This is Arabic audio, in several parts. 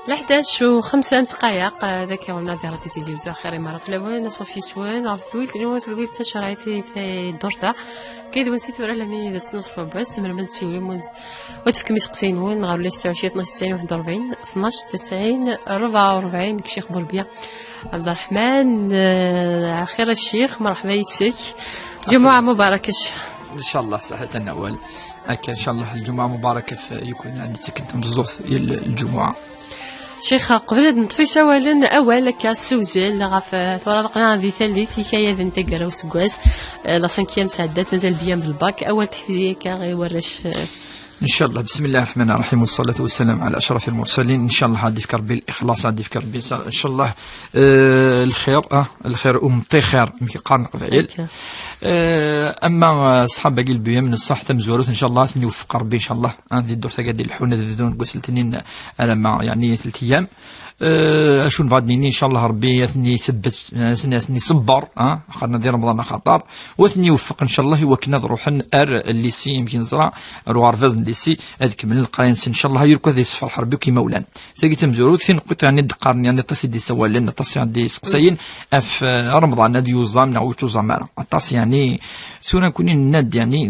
11:05 ذاك هو نادي راديو تيزي وزا خير ما عرف لوين صافي سوين عرفويت نوا تقول تشرايتي دورتا كيد ونسيت ولا لمي تصنصف بس من تسوي وتفك مسقسين وين غير لي 26 92 41 12 90 44 كشيخ بوربيا عبد الرحمن خير الشيخ مرحبا يسك جمعة مباركة ان شاء الله صحة الأول هكا ان شاء الله الجمعة مباركة يكون عندي تكنتم بزوف الجمعة شيخ قبل نطفي سوالا اول كسوزل غاف ورقنا هذه ثالث حكايه بنت قراو سكواز لا سانكيام سعدات مازال بيان بالباك اول تحفيزيه كغي ورش ان شاء الله. بسم الله الرحمن الرحيم والصلاه والسلام على اشرف المرسلين. ان شاء الله غادي يفكر بالاخلاص غادي يفكر ان شاء الله الخير الخير امتي خير مكي قارن قبعيل اما صحاب باقي البيان من الصح تمزوروت ان شاء الله نوفق ربي ان شاء الله هذه الدور تاع الحونه بدون قلتني انا ما يعني 3 ايام اشو نفادني ان شاء الله ربي يثني يثبت يثني صبر خلنا ندير رمضان خطر وثني يوفق ان شاء الله وكنا نروح الليسي يمكن نزرع روار فاز الليسي هذيك من القراين ان شاء الله يركو هذه الصفر حربي كيما ولان ساقي تمزورو ثين قلت يعني دقارني يعني تصي دي سوال لنا تصي عندي سقسيين في رمضان هذه يوزام نعود زماره التصي يعني سونا نكوني الند يعني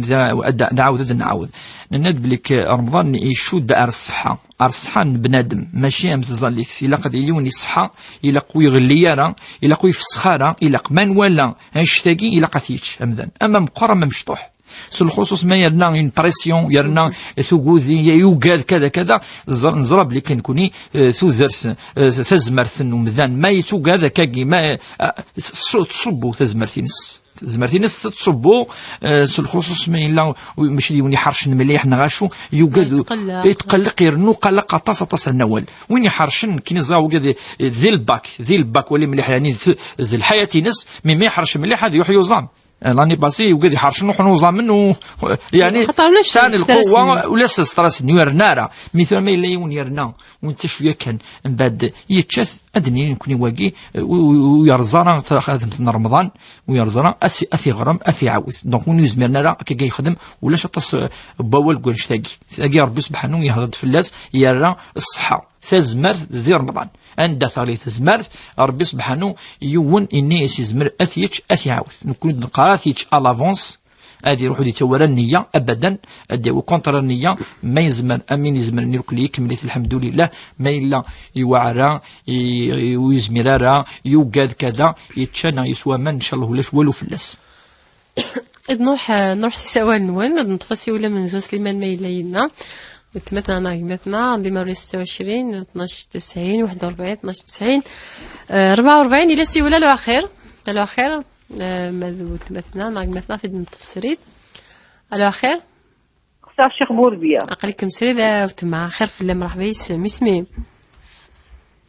نعاود نعاود الند بليك رمضان يشود الصحه الصحة بنادم ماشي متظلي إلا قد يلوني صحة إلا قوي غليارة إلا قوي في الصخارة إلا قمان ولا هنشتاقي إلا قتيتش أمذن أما مقرم مشطوح سو الخصوص ما يرنا اون بريسيون يرنا ثقوذي يوقال كذا كذا نزرب لي كنكوني ثوزرس تزمرثن ومذان ما يتوق هذا كاكي ما تصبو تزمرثينس زمرتينس تصبو سو الخصوص ما إلا ماشي يوني حرشن مليح نغاشو يوقد يتقلق يرنو قلق طاس النوال وين يحرشن كي نزاو كذا ذي الباك ولي مليح يعني ذي الحياة نس ما يحرش مليح هذا يحيو زام لاني باسي وقد يحرشنو حنو زامن يعني ثاني القوه ولا ستراس نيرنارا مثل ما الا يون يرنا وانت شويه كان من بعد يتشاث ادني نكوني واقي ويرزانا خدمه رمضان ويرزانا اثي غرام اثي عاود دونك وني زمرنا راه كي يخدم ولا شطس باول كون تلاقي ربي سبحانه يهضر فلاس يرى الصحه تزمر ذي رمضان عند ثالث زمرت ربي سبحانه يون اني يزمر اثيتش اثيعاود نكون نقرا اثيتش الافونس ادي يروحوا دي تورا النيه ابدا ادي وكونتر النيه ما يزمر امين يزمر نيركل يكملت الحمد لله ما الا يوعرا ويزمرارا يوقاد كذا يتشنا يسوى من ان شاء الله ولاش والو فلاس نروح سوال نوان نطفسي ولا من زو سليمان ما يلينا مثلا قيمتنا عندي مرة 26 12 90 41 12 90 44 إلا سي ولا الأخير مثلا قيمتنا في التفسيريت الأخير اختار الشيخ بوربيا أقلكم سريدة وتما خير في الله مرحبا يسمي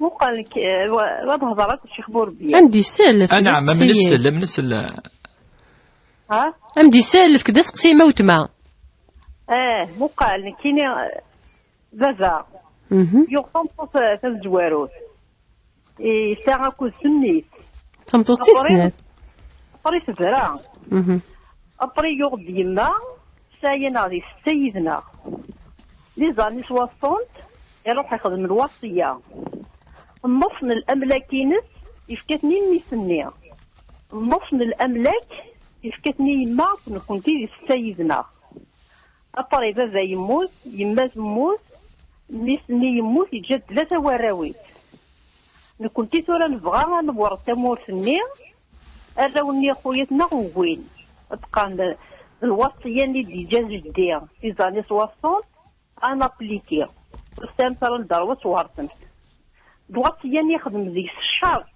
مو قال لك وضع هضرات الشيخ بوربيا عندي سالف أنا من السل ها عندي سالف كدا سقسي موتما مو قال لك كيني زازا يقطن تزجواروت ساعة كل سنيت تمطوطي السنات أطري تزرع أطري يغض يما ساينا غادي سيدنا لي زاني 60 يروح يخدم الوصية النص من الأملاكينس يفكتني ميسنية النص من الأملاك يفكتني يما كنتي سيدنا أطري بابا يموت يما تموت ميسني يموت يتجد 3 وراويت نكونتي ثورا نبغى نبور تمورثني أراوني خويتنا وين تقان الوصية اللي ديجا جدية في زاني 60 أنا بليكي استمتر الدروس وارتمت الوصية اللي يخدم ذيك الشرط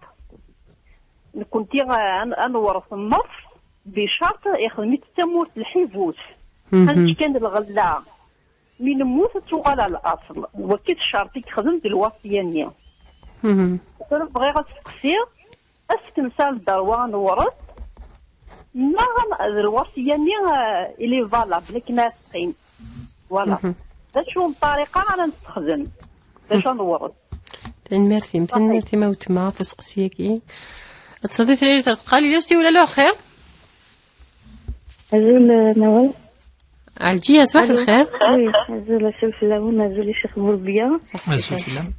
نكونتي نورث النص بشرط يخدم تمورث الحيفوت هانت كان الغلا من موت تغال على الأصل وكيت الشرط يخدم بالوصية اللي أنا بغيت تسقسي أستمثال الدروة نورث ما الوصية اللي فالابل كما تقيم فوالا شنو الطريقة أنا نستخدم باش نورث تنمرتي موتما في سقسيكي تصدي تريد تقالي نفسي ولا لا خير أزول نوال عالجية صباح الخير أزول الشيخ فلاون أزول الشيخ مربية أزول فلاون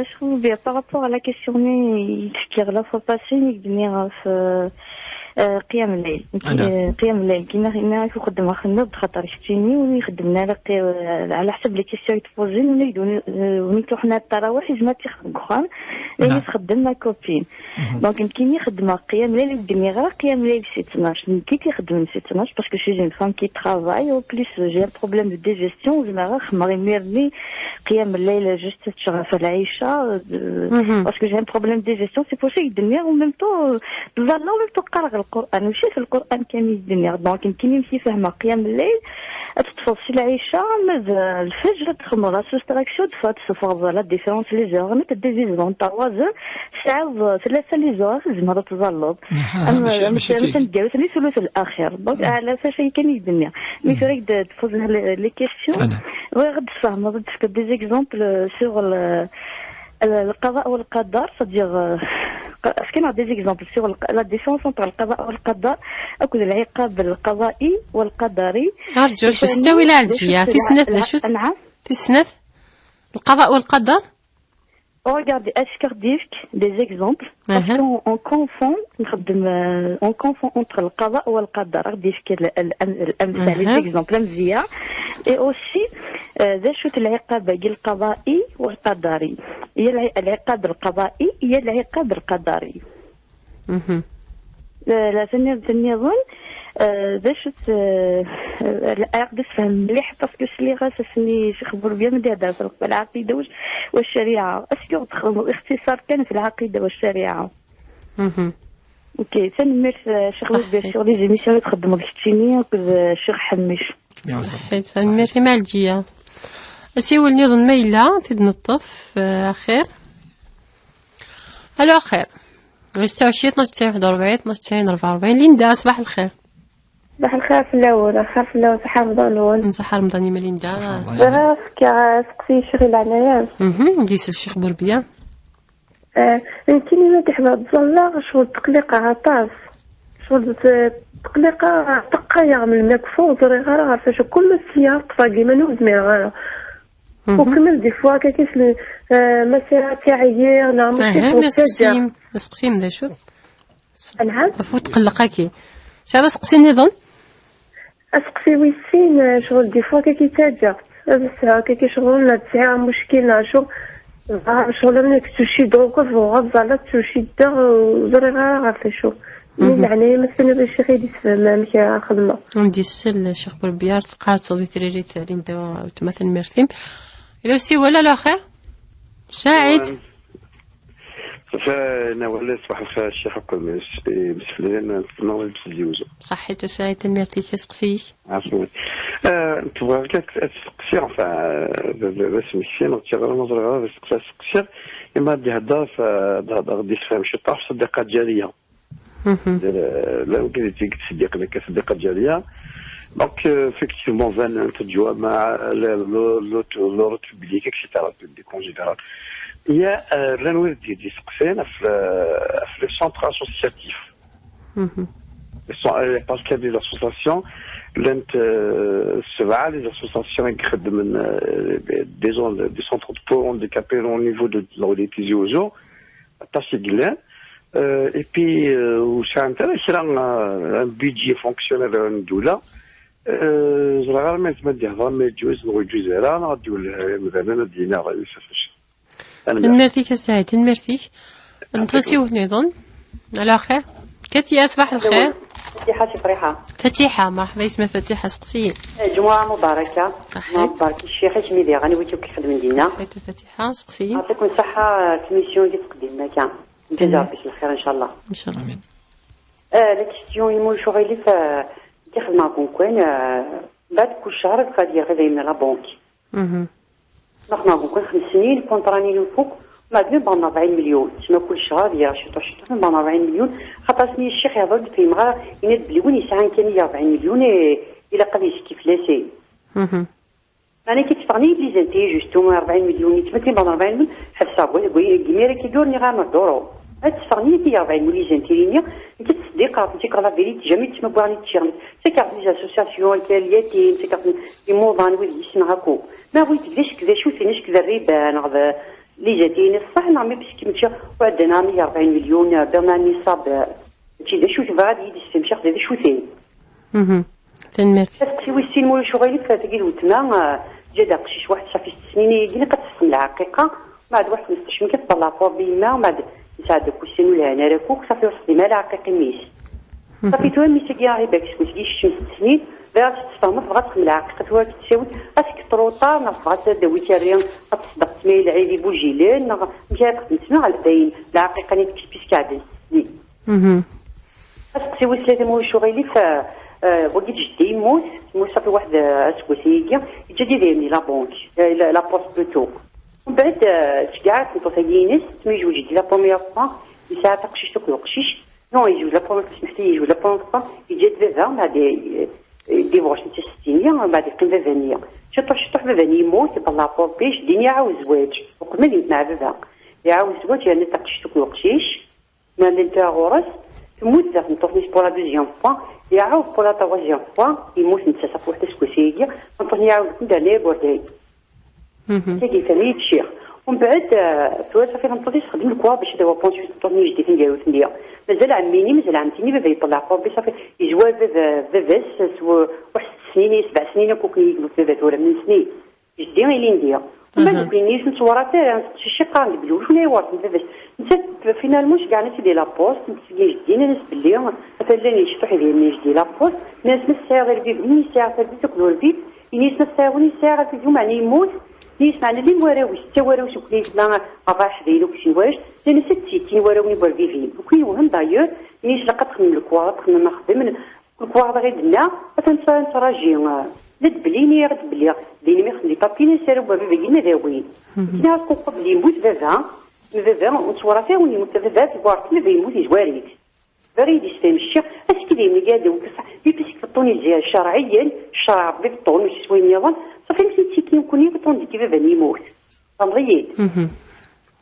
شغل بيا بارابور على كيسيوني تفكير لا فوا باسي نقدر في قيام الليل. قيام الليل كنا يخدم خدمه بخاطر شتيني ويخدمنا على حسب لي كيسيون يتفوزين ونيتو حنا التراويح يجمع تيخدم كخان لاني تخدم مع كوبين دونك يمكن يخدم قيام الليل يدني غير قيام الليل سي 12 كي تيخدم سي 12 باسكو شي جون فام كي ترافاي او بليس جي ان بروبليم دو ديجيستيون زعما غير خمر يميرني قيام الليل جوست تشغف العيشه باسكو جي ان بروبليم ديجيستيون سي بوسي يدني او ميم طو لا ميم طو قرا القران ماشي في القران كامل الدنيا دونك يمكن يمشي فاهمه قيام الليل تتفصل العيشه ماذا الفجر تخمر لا سوستراكسيون فات سوفوز لا ديفيرونس لي زور ما تديزون 3 ساعه 3 لي زور زعما تظلب مثلا تدير في الثلث الاخير دونك على فاش كان الدنيا مي فريك تفوز لي كيسيون غير تفهم باسكو دي زيكزامبل سور القضاء والقدر c'est-à-dire اسكي نعطي دي زيكزامبل سور لا ديفيرونس انتر القضاء والقدر اكو العقاب القضائي والقدري ارجو شو تستوي العلجيه في سنه شو نعم في سنه القضاء والقدر. Regardez, est-ce que des exemples parce qu'on confond on confond entre le qada ou le qadar les exemples مزيان et aussi شو العقاب القضائي والقدري هي العقاب القضائي هي العقاب القدري لا ثاني اظن باش العقد تفهم مليح باسكو اللي غاسسني خبر بيا من هذا في العقيده والشريعه اسكو تخدموا اختصار كان في العقيده والشريعه اوكي تنمر شغل بيان سور لي زيميسيون تخدموا بالشتينيه وكذا الشيخ حميش صحيت تنمر مع الجيه اسيول نظن ميله تنظف اخر الو اخر 26 12 41 12 44 ليندا صباح الخير. صباح الخير في الأول خير في الأول صحة رمضان صحة رمضان مليندا غير سقسي شغل عنايا نجلس الشيخ بوربيا يمكن ما تحب تظل شغل تقليقة عطاس شغل تقليقة تقايا من المكفو ضري غير عارفة كل السيارة تفاقي ما نوزمي غير وكمل دي فوا كيس مسيرة تاعي نعم نسقسيم ذا شو نعم فوت تقلقاكي شحال سقسي نظن اسقسي ويسين شغل دي فوا كي تاجا بس كي شغل تاع مشكل شو شغل منك تشي دوك وغزا لا تشي دا زري غير عارفه شو يعني مثلا باش غير يفهم ماشي خدمه ندي السل شيخ بربيار تقات صدي تريري تالين دا تمثل مرتين لو سي ولا لا خير ساعد فانا ولا صباح الخير الشيخ حكم مسفلين نوال بسديوزو صحي تساعد تنمرتي كسقسي عفوا تبغى لك تسقسي بس مشين وتشغل نظر غير بس تسقسي اما دي هدار غادي تفهم شي طرف صدقات جاريه لا يمكن تصدق لك صدقات جاريه دونك effectivement van تجوا مع l'ordre public etc des congénéraux. Il y a l'annualité des discussions في le centre associatif. Parce qu'il y a des associations, les associations qui des centres de pauvres handicapés au niveau de l'oralité aux gens, et puis c'est intéressant un budget fonctionnel de doula. زرغال ما تمديها ما يجوز نجوز لا نغديو مثلا دينا غادي يسافر نمرتيك ساعد نمرتيك نتوسيو نظن على خير كتي اصبح الخير فتيحه فريحه فتيحه مرحبا اسمها فتيحه سقسي جمعه مباركه مبارك الشيخ جميلي غني ويتو كيخدم دينا فتيحه سقسي يعطيكم الصحه الكميسيون اللي تقدمنا كاع نتجاوب بالخير ان شاء الله ان شاء الله امين لا كيستيون يمول شغلي كيخدم معكم كوين بعد كل شهر غادي يغيب من لا بنك نخدم معكم كوين 5 سنين كونطراني الفوق بعد بان 40 مليون تما كل شهر يا شي بان 40 مليون خاطر الشيخ يهضر في مغا يناد بلي وين يسعى كان 40 مليون الى قضيه كيف لاسي انا كيتفقني لي زانتي جوستومون 40 مليون تمثل بان 40 مليون حساب وي كيميرا كيدورني غير مدورو تفرني في 40 مليون زنتيرينيا كتصدق عرفتي لا فيريتي جامي تسمى بواني تشيرني سكارت لي اسوسياسيون كالياتين سكارت لي موضان ويدي يسمعكو ما بغيت كذاش كذا شو فيناش كذا الربا نغض اللي جاتيني الصح نعمي باش كيمشي وعندنا 140 مليون بما نصاب شي دا شو تبغى يدي يستمشي هذا شو ثاني تنمرتي بس وي سين مول شغالي فاتكي وتما جا داقشيش واحد صافي 6 سنين يجيني كتفهم الحقيقه بعد واحد مستشفى كطلع فور بيما بعد يساعدك وسين ولا انا راكوك صافي وصلت ما الحقيقه ميس صافي تو ميس كي راهي باك سكوتي 6 سنين باش تفهم بغات تفهم الحقيقه تو تساوي اسك تروطا نفعت دويتي ريان تصدق تميل العيدي بوجيلين مشى نسمع على باين الحقيقه ني كيس كاع اسك سوي ثلاثه مول شغالي ف وقيت جدي يموت صافي واحد اسكوسيكيا يجي يديرني لا بونك لا بوست بلوتو ومن بعد شكاع كنت تاينس تمي جوج جدي لا بروميير فوا يساعد تقشيش تاكل قشيش نو يجوز لا بروميير سمحتي يجوز لا بروميير فوا يجي بابا بعد ديفورس نتا 60 بعد يقيم بابانيا شطح باباني يموت بالله بور بيش ديني عاود زواج وقبل ما ديت مع بابا يعاود زواج يعني تقشيش تاكل قشيش ما انت غورس تموت زاك نطوفنيش بور لا دوزيام فوا يعاود بور لا توازيام فوا يموت نتا صافي واحد سكوسيكيا نطوفني يعاود ندير بورداي تيجي ثاني الشيخ ومن بعد صافي نطوفني نخدم الكوا باش دوا بونسيون نطوفني جديد نديرو ثنيا مازال عميني مازال عمتيني بابا يطلع فوق صافي يجوا باباس واحد 6 سنين 7 سنين كوك يقلب بابا ولا من سنين جدي غير ندير ومن بعد كاينين نتصورات شي قال بلو شنو يورث باباس نتا فينالمون كاع ناس يدير لابوست نتسقي جدينا ناس بلي مثلا يشطح يدير جدي لابوست ناس مسا غير بيب ني ساعه تاكلوا البيت نيس مساوني ساعه في يوم يعني يموت نيس معنا اللي وراوي حتى وراوي شكليتنا راح ديرو كشي واش لان 60 وراوني برفيفين وكاين وهم دايور نيس لقى تخدم الكوار تخدم نخدم الكوار غير دنا مثلا نتراجي ند بليني غد بلي ديني ما خدي بابيني سيرو بابا بينا داوين كنا كوكو بلي يموت بابا ونصورا فيها وني يموت بابا تبارك الله يموت يجواريك فريد يستمشي اسكي ديما قاعده وكصح بيبسك فطوني الجهه شرعيا الشرع بالطون مش شويه نيضان صافي مشيتي كي نكون يفطون كيف بابا يموت فهمتي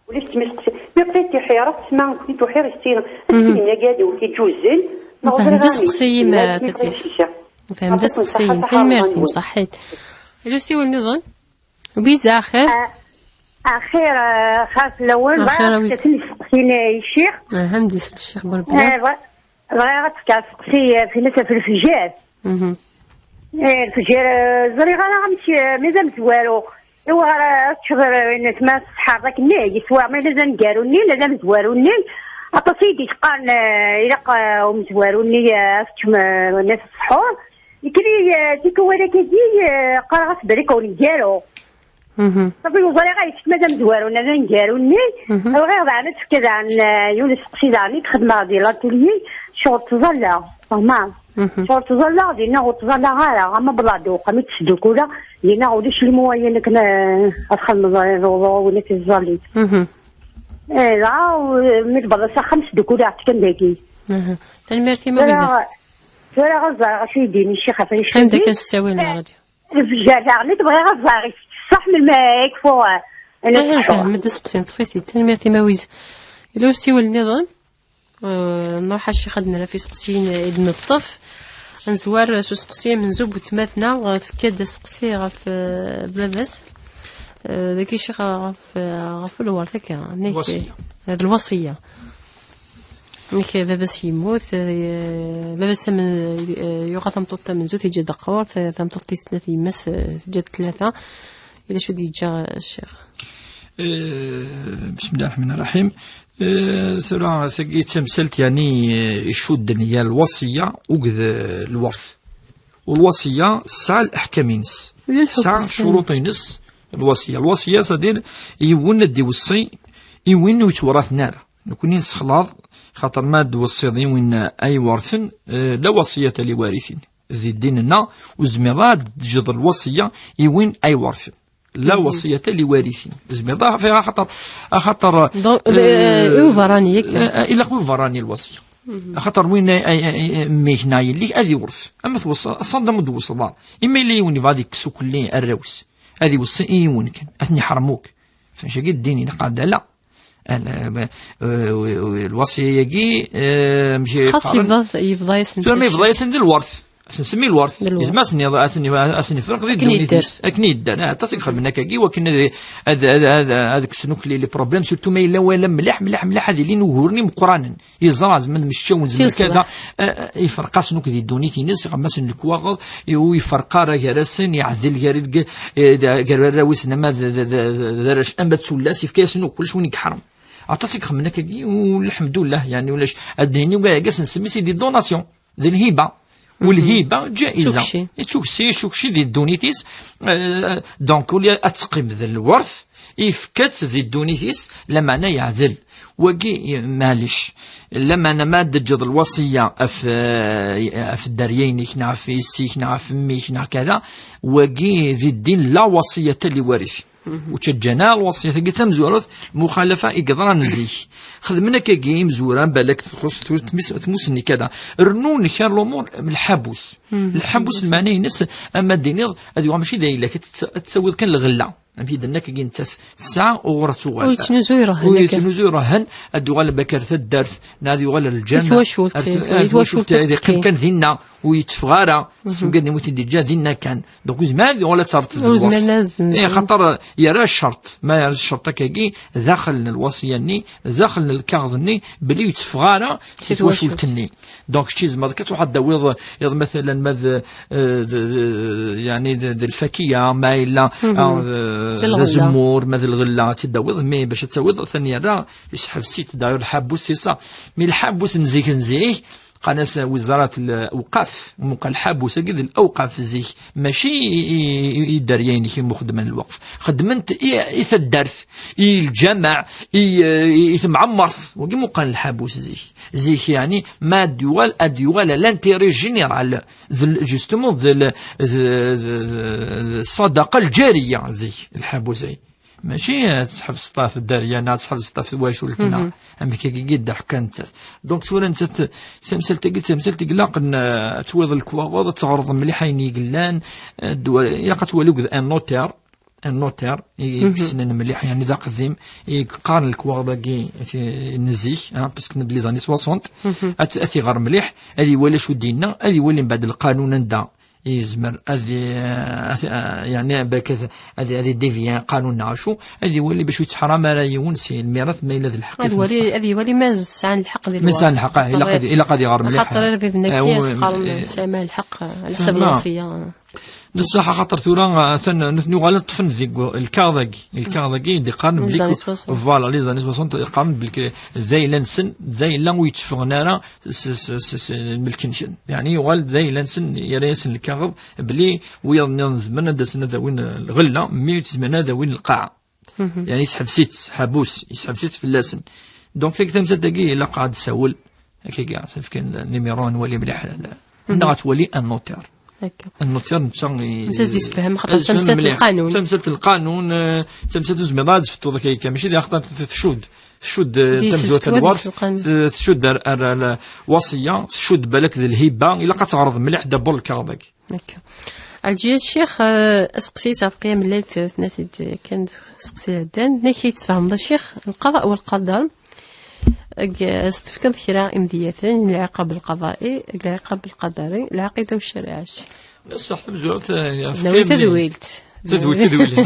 وليش تمسك ما بقيتي حيره تسمع كنت حيره ستينا اسكي قاعده وكي جوزل فهمت السقسي ما فتيح فهمت السقسي فهمتي صحيت لوسي والنظام وبيزا اخر اخير خاف الاول بغا تسقسيني الشيخ الحمد لله الشيخ بربي بغا تسقسي في ناس في الفجار الفجار زريغه انا غنمشي مازال مزوارو ايوا راه تشهر الناس ما صحاب داك الناي سواء ما لازم نكاروني لازم مزواروني اطاسيدي تقال الى ومزواروني الناس السحور يكري تيكوارا كدي قرا بريك ونجارو صافي الوزارة غايشت مادام زوارو انا نجاروني غير بعد كذا عن يونس قصيداني خدمه ديال لاتولي شغل تظلى فهمان شغل تظلى دينا وتظلى غير ما بلادو قامت تسدو كولا دينا وديش المواين كنا ادخل ولا تزالي لا من بلاصه 5 دكولا كنداكي تنمرتي ما بزاف ولا غزا شي يديني شي خفيف كان داك الساوي الراديو الفجاله اللي تبغي غزا صح من الماء يكفو انا فاهم دسقسي طفيتي تنمرتي ماويز لو سيو النظام نروح شي خدنا في سقسين ابن الطف نزوار سو سقسي من زوب وتماثنا في كاد سقسي غف بلاباس داكي شي غف الورثه كان هذه الوصيه ملي باباس يموت باباس يوقع تمطط من زوج يجي دقور تمطط سنه يمس جات 3 إلى شو دي جا الشيخ بسم الله الرحمن الرحيم ثرا ثقي تمثلت يعني يشود هي الوصية وقذ الورث والوصية ساعة الأحكام ينس ساعة شروط ينس الوصية صدير يون دي وصي يون وتورث نار نكون نسخلاض خاطر ما دوصي وين أي ورث لا وصية لوارثين ذي ديننا وزميرات تجد الوصية يوين أي ورث لا وصية لوارثين زميرات فيها خطر يوفراني إلا يوفراني الوصية خاطر وين ميكنا يليك أذي ورث أما توصل صندم دوصل إما اللي يوني غادي كسو كلين الروس هذه وصي يون كان أثني حرموك فاش قد ديني نقعد لا الوصية يجي مشي خاص يفضى يسند الورث نسمي الورث لازم اسني فرق ذي دونيتيس اكني يدار تصير خدمنا كاكي وكنا هذاك السنوك لي بروبليم سورتو ما الا ولا مليح هذه اللي نورني مقرانا يزرع من مشاو زعما كذا يفرق سنوك ذي دونيتي ناس غمس الكواغ يفرق راه جالسين يعذل قال راويس ما دارش ام تسولاسي في كاسنو كلش وين يحرم عطاسيك خدمنا كاكي والحمد لله يعني ولاش الدنيا وكاع نسمي سي دي دوناسيون ذي الهبه والهبه جائزه شوكشي ديال دونيتيس دونك ولا اتقيم ذا الورث يفكت ذي دونيتيس لما انا يعذل وكي معليش لما انا ما دجد الوصيه في الداريين كنا في سيكنا في مي كنا كذا وكي ذي الدين لا وصيه لوارث وتجنا الوصيه قلت مزورات مخالفه يقدر نزيك خدمنا كاكي مزوره بالك تخص تموسني كذا رنون خير الامور من الحبوس المعنى الناس اما الدين هذه ماشي دايره تسوي كان الغله في دنا كاين انت الساعه وغرت وغال ويتنوزو يرهن الدوال بكر الدرس نادي ولا الجنه يتواشولت كان ذينا ويتفغارا سوقدني موت ديجا ذينا كان دونك زمان ولا ترت خاطر يرى الشرط ما يرى الشرط كاكي داخل الوصيه داخل الكاغذني بلي يتفغارا يتواشولتني دونك شي زعما كتوحد داويض مثلا ماذ يعني الفكيه ما الا الزمور مثل الغله تداوض مي باش تسوض ثانيه راه يسحب السيت داير الحبوس سيصا مي الحبوس نزيه قناة وزارة الأوقاف مقال الحبوس قد الأوقاف زيك ماشي يداريين كي مخدم الوقف خدمت إيث الدرس الجمع معمر وكي مقال الحبوس زيك يعني ما أديوال لانتيري جينيرال جوستومون الصدقة الجارية زيك الحبوس ماشي تسحب السطاف الدارية انا تسحب السطاف واش ولكنا اما كي قد حكانت دونك سولا انت تمثلت قلاق تويض الكواغوض تغرض مليحين يقلان الدول الا قتولوك ان نوتير يبسنن مليح يعني ذا قديم يقارن الكواغ باقي نزيح باسكو ند لي زاني 60 اثي غير مليح هذه ولا شو دينا هذه ولا من بعد القانون ندا يزمر هذه يعني باك هذه ديفيان قانون نعشو هذه ولي باش يتحرم راه يونسي الميراث ما الا الحق هذه ولي ماز عن الحق ديال ماز عن الحق الا قد يغار مليح خاطر في بنكياس قال سامع الحق على حسب الوصيه بصح خاطر ثورا نثنو غالا طفن ذيك الكاغاكي دي قارن بليك فوالا لي زاني 60 قارن بليك ذاي لانسن ذاي لان ويتفغنارا الملكنشن يعني يغال ذاي لانسن يريسن الكاغ بلي ويض زمن داسنا ذاوين الغله مي تزمنا ذاوين القاع يعني يسحب سيت حبوس يسحب سيت في اللسن دونك فيك تمثل دقي الا قاعد تسول هكا كاع كان نيميرون ولي مليح لا تولي النوتير النوتير نتا يفهم خاطر تمثلت القانون تمثلت زميرات في طوط كيكا ماشي اللي خاطر تشود تمزوت الورث تشود الوصيه تشود بالك ذي الهبه الا قتعرض مليح دبر الكاردك هكا الجي الشيخ اسقسيت في قيام الليل ثلاث كان سقسي عدان نكي تفهم الشيخ القضاء والقدر استفكر كرا امديتين العقاب القضائي العقاب القدري العقيده والشريعه صح تمزوت تدويلت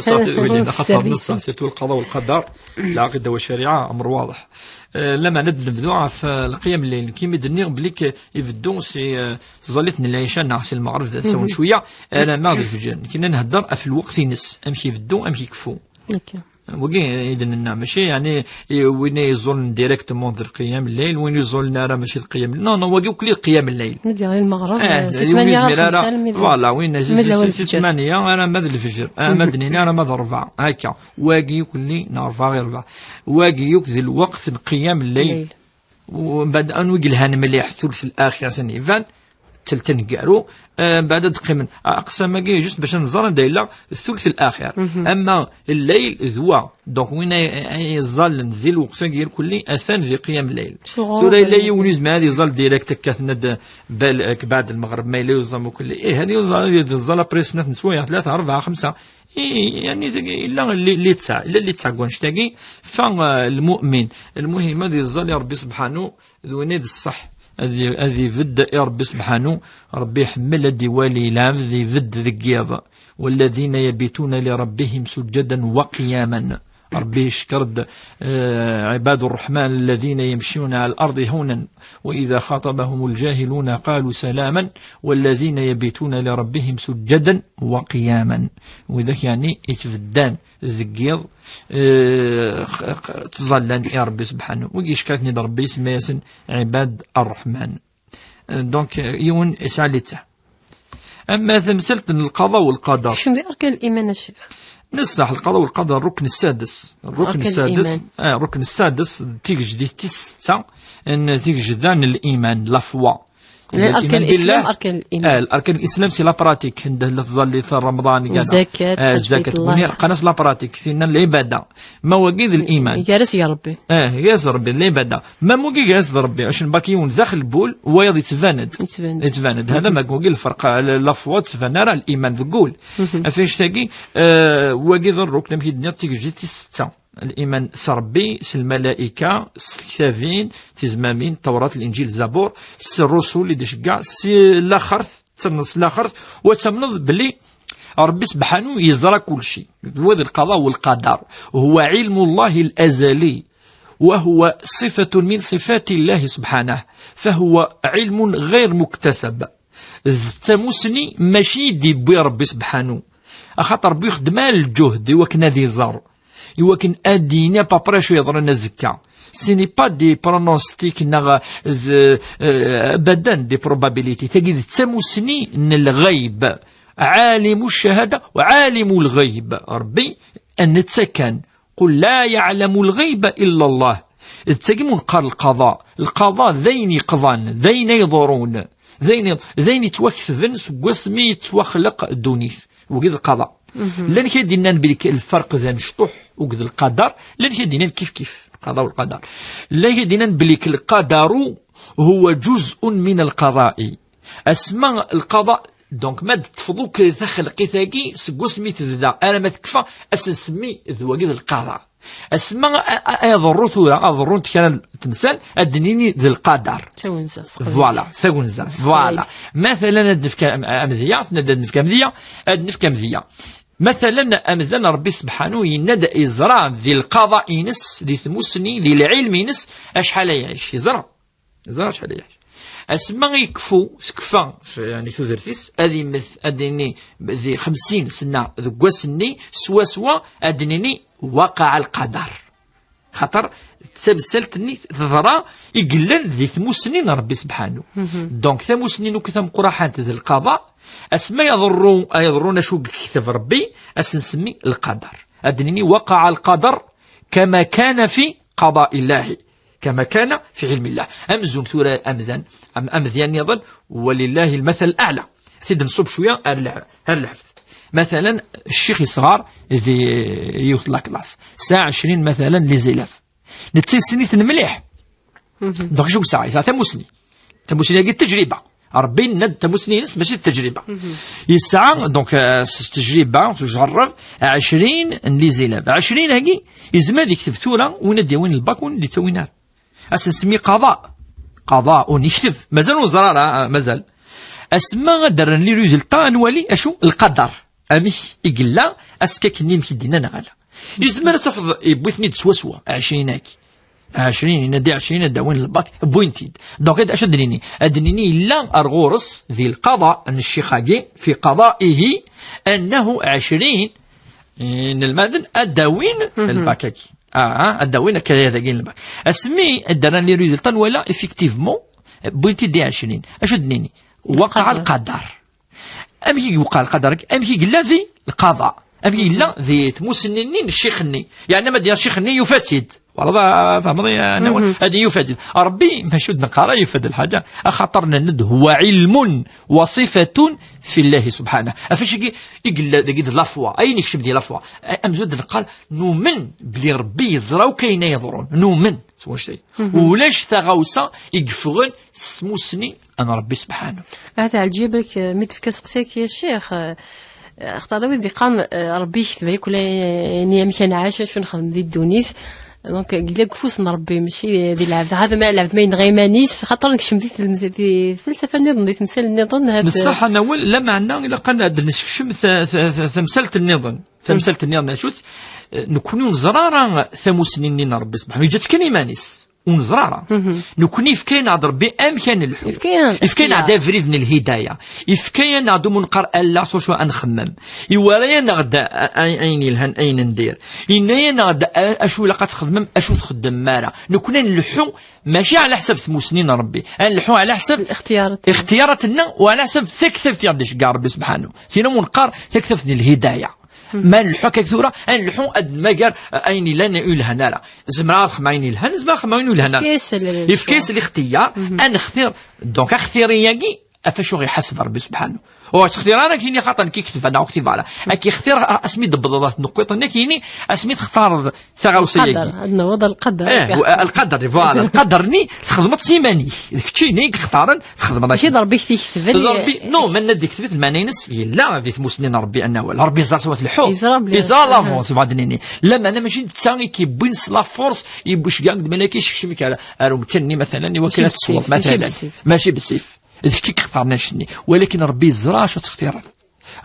صح تدويل خاطر نص سيتو القضاء والقدر العقيده والشريعه امر واضح لما نبداو في القيام الليل كيما دني بليك يبدو سي ظليتني العيشه نعس المغرب سون شويه انا ما غادي الفجر كنا نهضر في الوقت ينس امشي يبدو امشي يكفو وكاين إذن ماشي يعني وين يزول ديريكتومون القيام الليل وين يزول راه ماشي القيام نو وكاين كل قيام الليل ديال المغرب 8 فوالا وين 8 انا ماد الفجر مدني انا ماد 4 هكا واقي كل نهار غير 4 واقي ذي الوقت القيام الليل ومن بعد انوي الهان مليح ثلث الاخر سنيفان تلتن كارو بعد تقيم اقصى ما كاين جوست باش نزار دايلا الثلث الاخر اما الليل ذوا دونك وين يظل ذي الوقت غير كلي اثان ذي قيام الليل سوره الليل يونيز ما هذه يظل ديريكت كتند بالك بعد المغرب ما يلزم كل هذه يظل بريسنات نسويا 3 4 5 يعني الا اللي تسع الا اللي تسع كونشتاكي فالمؤمن المهم هذا يظل ربي سبحانه ذو نيد الصح هذه فد ربي سبحانه ربي يحمل هذه والي لام ذي فد ذقيض والذين يبيتون لربهم سجدا وقياما. ربي شكرد عباد الرحمن الذين يمشون على الأرض هونا وإذا خاطبهم الجاهلون قالوا سلاما والذين يبيتون لربهم سجدا وقياما. وذاك يعني يتفدان ذقيض تظلن يا ربي سبحانه ويشكرني ربي سميسن عباد الرحمن. دونك يون سالته. أما مثلة القضاء والقدر شنو دي أركان الإيمان الشيخ؟ نصح القضاء والقدر الركن السادس. الركن السادس تيجي تسعة ان تيجي ذان الإيمان لفوا أركان الإسلام. أركان الإيمان أركان الإسلام سي لا براتيك عنده لفظ في رمضان الزكاة الزكاة قناص لا براتيك سينا العبادة مواقيت الإيمان يارس يا ربي ياس ربي العبادة ما موقي ياس ربي عشان باكيون داخل البول ويض يتفاند هذا ما موقي الفرق لفوا تفاند راه الإيمان تقول فاش تاقي واقيت الركن مكي الدنيا تيجي ستة الإيمان سربي الملائكة الكتابين تزمامين التوراة الإنجيل الزبور الرسل اللي دشكاع الآخر تنص الآخر وتمنض بلي ربي سبحانه يزرى كل شيء. هو القضاء والقدر هو علم الله الأزلي وهو صفة من صفات الله سبحانه فهو علم غير مكتسب تمسني ماشي دي بي ربي سبحانه أخاطر بيخدم الجهد وكنا ذي زار يوكن ادينا بابريشو يضرنا الزكا سيني با دي برونوستيك ابدا دي بروبابيليتي تجد تسموسني ان الغيب عالم الشهاده وعالم الغيب ربي ان نتسكن قل لا يعلم الغيب الا الله تسجمون قال القضاء ذين يقضان ذين يضرون ذين توكثن سمي توخلق الدونيس وقيد القضاء لان كيدينا نبليك الفرق ذا مشطوح وقد القدر لان كيدينا كيف القضاء والقدر لان كيدينا نبليك القدر هو جزء من القضاء اسماء القضاء دونك ما تفضوك تخلقي ثاقي سقو سميت ذا انا ما تكفى اسنسمي ذواقيد القضاء اسماء اضرون كان تمثال ادنيني ذي القدر فوالا ثاقونزا فوالا مثلا ندفك امذيه مثلا أمذن ربي سبحانه يندى إزراء ذي القضاء ينس ذي ثموسني ذي العلم ينس أشحال يعيش يزرع أشحال يعيش أسمع كفا يعني ثوزرتيس أديني ذي 50 سنة ذي قوسني سوا أديني وقع القدر خطر تسلسلتني ذرا يقلن ذي ثموسنين ربي سبحانه دونك ثموسنين وكثم قراحات ذي القضاء أسمى يضرون شو كتاب ربي أسنسمي القدر أدنيني وقع القدر كما كان في قضاء الله كما كان في علم الله أمزون ثورة أمذيان يظل ولله المثل الأعلى سيد نصب شوية هاللحفظ مثلا الشيخ صغار ذي يوث لاكلاس ساعة 20 مثلا لزلاف نتسنيث مليح دونك شو ساعة تموسني يجي التجربة ربي ند تموسني نس ماشي التجربة يسعى دونك التجربة تجرب 20 لزلاف 20 هاكي يزمر يكتب ثورة وندي وين الباك وندي تسوينها أسمي قضاء نكتب مازال وزرارة مازال أسمى درن لي ريزلتا نولي أشو القدر أمي إقلا أسكاكني مكدينا نغالا يزمر تفض يبوثني تسوسوا 20 هاكي 20 ينادي 20 داوين الباك بوينتيد دونك هذا اش ادنيني لا ارغورس ذي القضاء ان الشيخاقي في قضائه انه 20 الماذن الداوين الباكاكي الداوين كذا كاين الباك اسمي الدران لي ريزلطان ولا افيكتيفمون بوينتيد دي 20 اش ادنيني وقع القدر امي وقع القدر امي قلا ذي القضاء امي لا ذي تموسنين الشيخني يعني ما دير الشيخني يفاتد والله فهمني انا هذه يفاد ربي ماشي نقرا يفاد الحاجه اخاطرنا ند هو علم وصفه في الله سبحانه افاش يقول ديك لافوا اين يكشف ديال لافوا امزود قال نؤمن بلي ربي يزراو كاين يضرون نؤمن واش ولاش تغوسا يقفغن سموسني انا ربي سبحانه هذا الجيبك متفكس قساك يا شيخ اختار ودي قان ربي يكتب كل نيام كان عايشه شنو نخدم دي الدونيس دونك قال لك فوس نربي ماشي ديال العبد هذا ما العبد ما ينغيمانيش خاطر نكشم ديت الفلسفه النظام ديت تمثال النظام هذا بصح انا لا معنى الا قلنا نكشم تمثال النظام تمثال النظام شوت نكونوا زرارا ثموسنين ربي سبحانه جات كلمانيس ونزرارا نكوني فكاين عاد ربي كان الحب فكاين عاد فريدن الهدايه فكاين عاد منقر الا شو نخمم يورايا نغدا اين الهن اين ندير انايا نغدا اشو لا تخدم اشو تخدم مارا نكون نلحو ماشي على حسب سنين ربي نلحو على حسب اختياراتنا وعلى حسب تكثف يديش كاع ربي سبحانه فينا منقر تكثفني الهدايه ما نلحو كثورة نلحو قد ما قال أين لنا يلهنا لا زمرات خماين يلهنا زمرات خماين يلهنا يفكيس الاختيار أن اختير دونك اختيارياكي افاشو غيحاسب ربي سبحانه هو تختار انا كايني خاطر كي كتب انا وكتب على كي اختار اسمي ضبضات النقيط انا كايني اسمي تختار ثغاوسيه عندنا وضع القدر القدر فوالا القدرني خدمت سيماني داكشي ني اختار خدمه ماشي ضربي كتب ربي نو من ندي كتبت المناينس لا في مسنين ربي انه ربي زار سوات الحب يزار لا فورس بعدني لما انا ماشي تساني كي بينس لا فورس يبوش كاع ملكي يشكشمك على مكني مثلا وكالات الصوت مثلا ماشي بالسيف داكشي كيختارنا شني ولكن ربي زرا شات اختيارات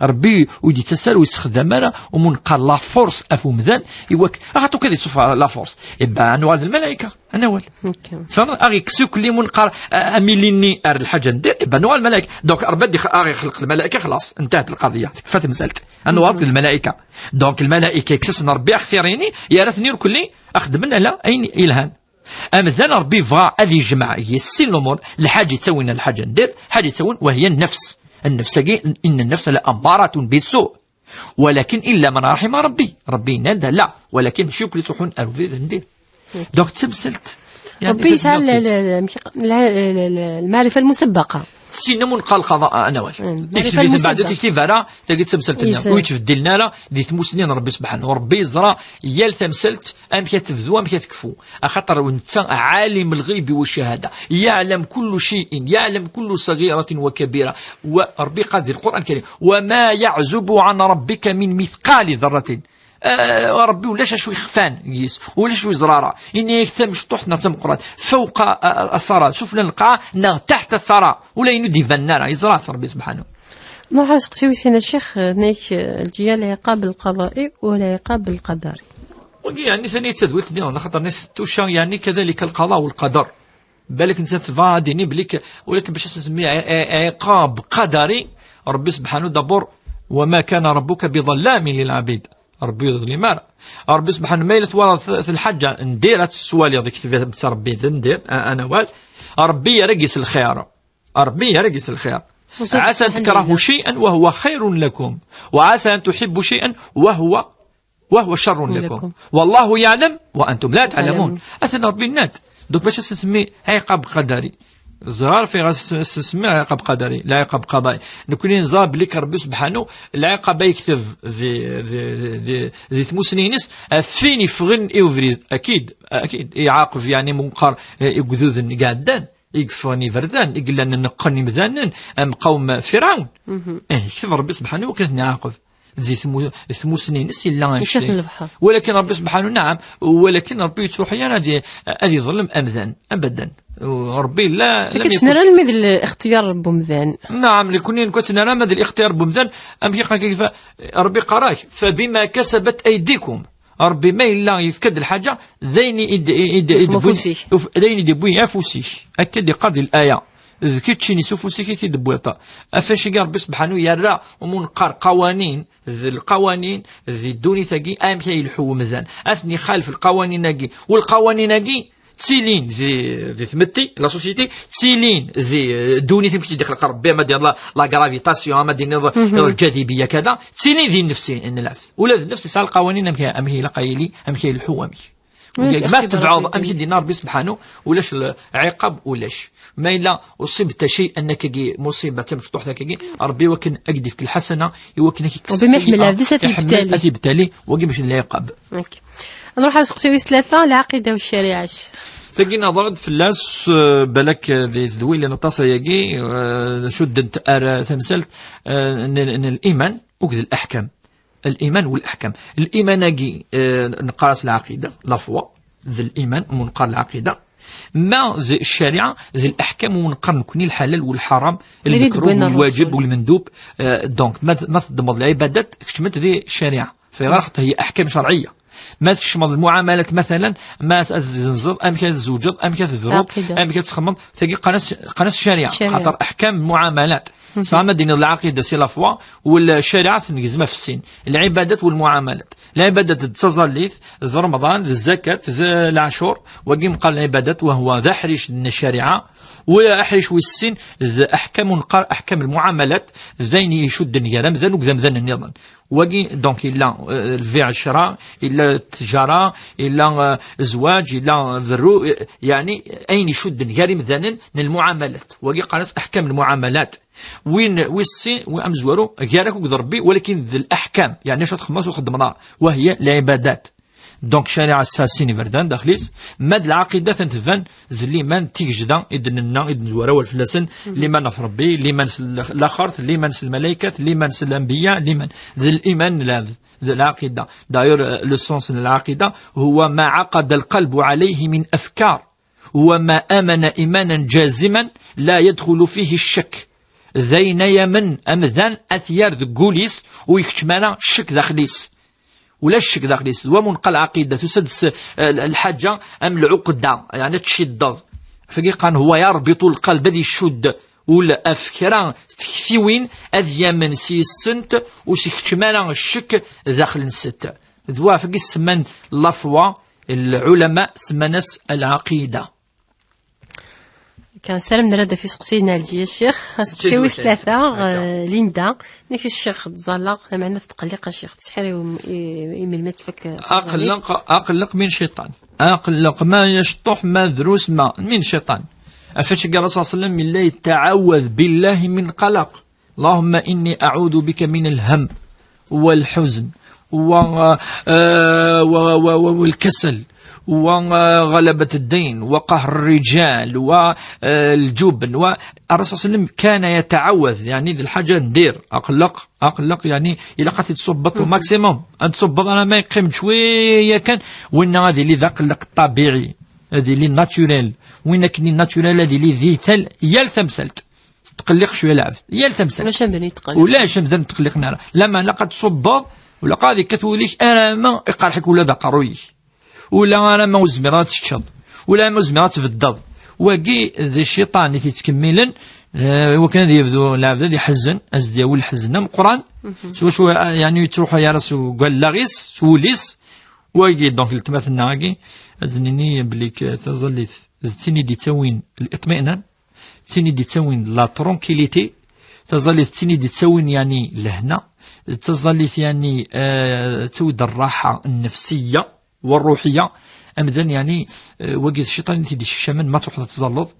ربي ودي تسال ويستخدم انا ومنقال لا فورس افو مذان يوك اعطوك كذا تشوف لا فورس يبقى انواع الملائكه انا وال فهمت اغي كسوك اللي منقار اميليني ار الحاجه ندير يبقى انواع الملائكه دونك ربي اغي خلق الملائكه خلاص انتهت القضيه كفات مسالت انواع الملائكه دونك الملائكه كسسنا ربي اختاريني يا ريتني كلي اخدم لا اين الهان أمثال ربي فغا أذي جمع يسين الأمور الحاجة تسوينا الحاجة ندير حاجة تسوين وهي النفس إن النفس لأمارة بالسوء ولكن إلا من رحم ربي نادى لا ولكن ماشي كل تروحون أرفيد ندير دوك تمثلت يعني ربي يسأل المعرفة المسبقة سينا منقال القضاء انا وال بعد تكتب راه تلقى تمثلت لنا ويتفدل لنا لا دي تموسنين ربي سبحانه وربي يزرى يال تمثلت ام كتفذو ام كتكفو خاطر وانت عالم الغيب والشهاده يعلم كل شيء يعلم كل صغيره وكبيره وربي قادر القران الكريم وما يعزب عن ربك من مثقال ذره وربي ولا شوي خفان يس ولا شوي زراره اني يكتم شطحنا تمقرات فوق الثرى سفل القاع تحت الثرى ولا يندي فنارا يزرات ربي سبحانه ما حاس قسيوي سينا الشيخ هناك الجيال العقاب القضائي ولا عقاب القدري يعني ثاني تدويت ديالنا خاطر نثتوشا يعني كذلك القضاء والقدر بالك انت تفاديني بليك ولكن باش نسميه عقاب قدري ربي سبحانه دبر وما كان ربك بظلام للعبيد ربي يظلم ربي سبحانه ما يتورط في الحاجة نديرات السوالي ذيك كيف ربي ندير أنا وال ربي يرقص الخير ربي يرقص الخير عسى أن تكرهوا شيئا وهو خير لكم وعسى أن تحبوا شيئا وهو شر لكم والله يعلم وأنتم لا تعلمون أثنى ربي الناد دوك باش نسميه عقاب قدري زرار في غاسمي عقاب قدري لا عقاب قضائي نكوني نزاب لك ربي سبحانه العقاب يكتب ذي ثموسنينس فيني فغن يوفريد اكيد يعاقب يعني منقر يقذوذن قادان يقفوني فردان يقول لنا نقني مذانن ام قوم فرعون كيف ربي سبحانه وكانت نعاقب ذي ثموسنينس الا ولكن ربي سبحانه نعم ولكن ربي يتوحي انا هذه ظلم امذان ابدا وربي لا كنت نرى مثل الاختيار بمذان نعم لكوني كنت نرى مثل الاختيار بمذان ام كيف ربي قراك فبما كسبت ايديكم ربي ما الا يفكد الحاجه ذين يدبوي يافوسيش اكد يقضي الايه كيتشيني سوفوسي كي دبوطا افاش ربي سبحانه يرى ومنقر قوانين القوانين ذي دوني تاقي ام كي يلحو مذان اثني خالف القوانين ناقي والقوانين ناقي تسيلين زي ثمتي لا سوسيتي تسيلين زي دوني تمشي داخل ربي ما ديال لا غرافيتاسيون ما ديال الجاذبيه كذا تسيلين ذي النفسي نلعب ولا النفس سال القوانين ام هي لقايلي ام هي الحو ما تبعض ام دي ربي سبحانه ولاش العقاب ولاش ما الا اصبت شيء انك مصيبه تمشطح لك ربي وكن اقدي في الحسنه يوكنك وبما يحمل هذا بالتالي وكي باش العقاب نروح نسقسيو ثلاثه العقيده والشريعه تلقينا ضرب في اللاس بالك ذي ذوي اللي نتصل يجي شدت تمثلت ان الايمان وكذا الاحكام الايمان والاحكام الايمان يجي نقاس العقيده لا فوا ذي الإيمان ومنقار العقيدة، ما ذي الشريعة ذي الأحكام ومنقار نكوني الحلال والحرام المكروه والواجب والمندوب. دونك ما تضمن العبادات كشمت ذي الشريعة في غير هي أحكام شرعية، ما تشمل المعاملات مثلا، ما تزنزر ام كتزوجد ام كتذرب ام كتخمم تلقى قناة الشريعة خاطر احكام المعاملات صح. ما دين العقيده سي لافوا والشريعه تنقزمها في السين، العبادات والمعاملات. العبادات تزاليث ذ رمضان ذ الزكاه ذ العاشور وقيم قال العبادات وهو ذا حريش الشريعه ولا احريش والسين ذ احكام احكام المعاملات ذين يشد نيرام ذا نقدم ذا النظام وقي دونك إلا البيع الشراء إلا التجارة إلا الزواج إلا ذرو يعني أين يشد نيرام ذا المعاملات وقي قالت أحكام المعاملات وين ويسين وأمزورو غيرك وضربي ولكن ذي الأحكام يعني شو تخمس وخدم نار وهي العبادات. دونك شريعة الساسيني فردان داخليس ماد العقيدة تنتفن ذي ليمان تيجدا إذن إذن زوارا والفلاسن لمن في ربي لمن الآخرت لمن الملائكة لمن الأنبياء لمن ذي الإيمان ذي العقيدة. داير لو سونس العقيدة هو ما عقد القلب عليه من أفكار وما آمن إيمانا جازما لا يدخل فيه الشك ذين يمن أمذان أثيار ذقوليس ويكتمانا الشك داخليس ولا الشك داخليس ومنقى العقيدة تسدس الحاجة أم العقدة يعني تشد فقيقا هو يربط القلب ذي الشد ولا أفكرا تكثيوين أذ يمن سيسنت وسيكتمانا الشك داخل الست ذوا فقي سمان لفوا العلماء سمنس العقيدة. كان سلام نرد في سقسينا الجي الشيخ سقسيوي ثلاثة ليندا نيك الشيخ تزلق معنا تقلق الشيخ تسحري يمل ما تفك أقلق من شيطان أقلق ما يشطح ما دروس ما من شيطان أفش قال صلى الله عليه وسلم من لا يتعوذ بالله من قلق اللهم إني أعوذ بك من الهم والحزن والكسل وغلبة الدين وقهر الرجال والجبن. والرسول صلى الله عليه وسلم كان يتعوذ يعني ذي الحاجة ندير أقلق يعني إلا قد تصبط ماكسيموم أن تصبط أنا ما يقيم شوية كان وإن هذه اللي ذا قلق الطبيعي هذه اللي ناتوريل وين كني ناتوريل هذه اللي ذي ثل يلثمسلت تقلق شوية لعب يلثمسلت ولا شمدن تقلقنا لما لقد تصبط ولا قاضي كتوليك أنا ما يقرحك ولا ذا قرويك ولا أنا ما وزميرات تشد ولا ما وزميرات تفضل وقي ذي الشيطان اللي تتكملن وكان ذي يبدو العبد ذي حزن أزدي أول حزن القرآن شو يعني تروح يا رسول قال لاغيس سوليس وقي دونك التماثل ناقي أزنيني بليك تظل تسيني دي تسوين الإطمئنان تسيني دي تسوين لا ترونكيليتي تظل تسيني دي تسوين يعني لهنا تظل يعني تود الراحة النفسية والروحية أمذن يعني وقت الشيطان يدي الشمن ما تروح تتزلط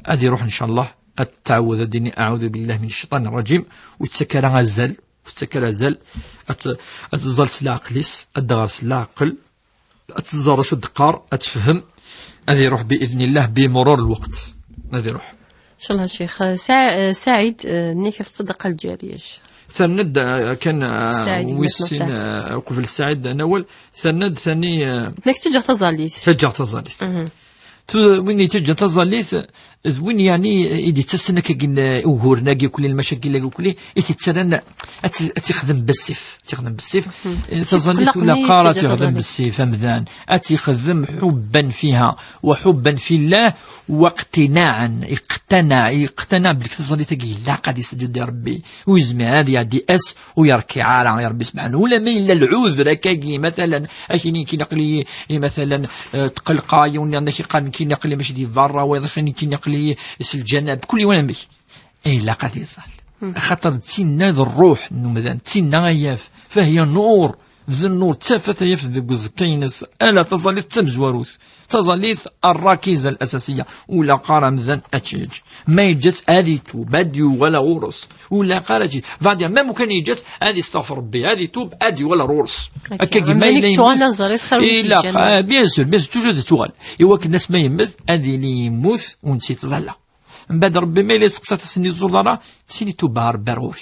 هذه روح إن شاء الله التعوذ ديني أعوذ بالله من الشيطان الرجيم وتسكر غزل وتسكر غزل أتزل سلاقليس أدغر سلاقل أتزر شو الدقار أتفهم هذه روح بإذن الله بمرور الوقت هذه روح إن شاء الله الشيخ سعيد نيك في الصدقة الجارية ثند كان ويسين وقف السعيد نول ثند ثاني نك تجاه تزاليث وين تجاه تزاليث وين يعني إذا تسنك كن أوهور ناقي كل المشاكل اللي كله تتسرن أتخدم بالسيف تزاليث ولا قارة تخدم بالسيف أمذان أتخدم حبا فيها وحبا في الله واقتناعا يقتنع بلك تزاليث لا قد يسجد يا ربي ويزمي هذه يدي أس ويركي عارة يا ربي سبحانه ولا ما إلا العذر كاجي مثلا أشيني كي نقلي مثلا تقلقاي ونحن كي نقلي مش دي برا ويضفني كي نقلي الجنة بكل وانا بي اي لا قد يصال خاطر تسينا ذا الروح مثلا تسينا غياف فهي نور ذا النور تافت يف ذا كاينس الا تظليت تمزوروث تظليت الركيزه الاساسيه ولا قارا مثلا اتشيج ما يجت هذه توب اديو ولا غورس ولا قالت فادي ما ممكن يجت هذه استغفر ربي هذه توب اديو ولا غورس هكا ما يلين زريت خروج لا بيان سور توجد توغال ايوا الناس ما يمت هذه اللي يموت ونسيت تظلى من بعد ربي ما يلي سقسات سني زرارة سني توبار بروري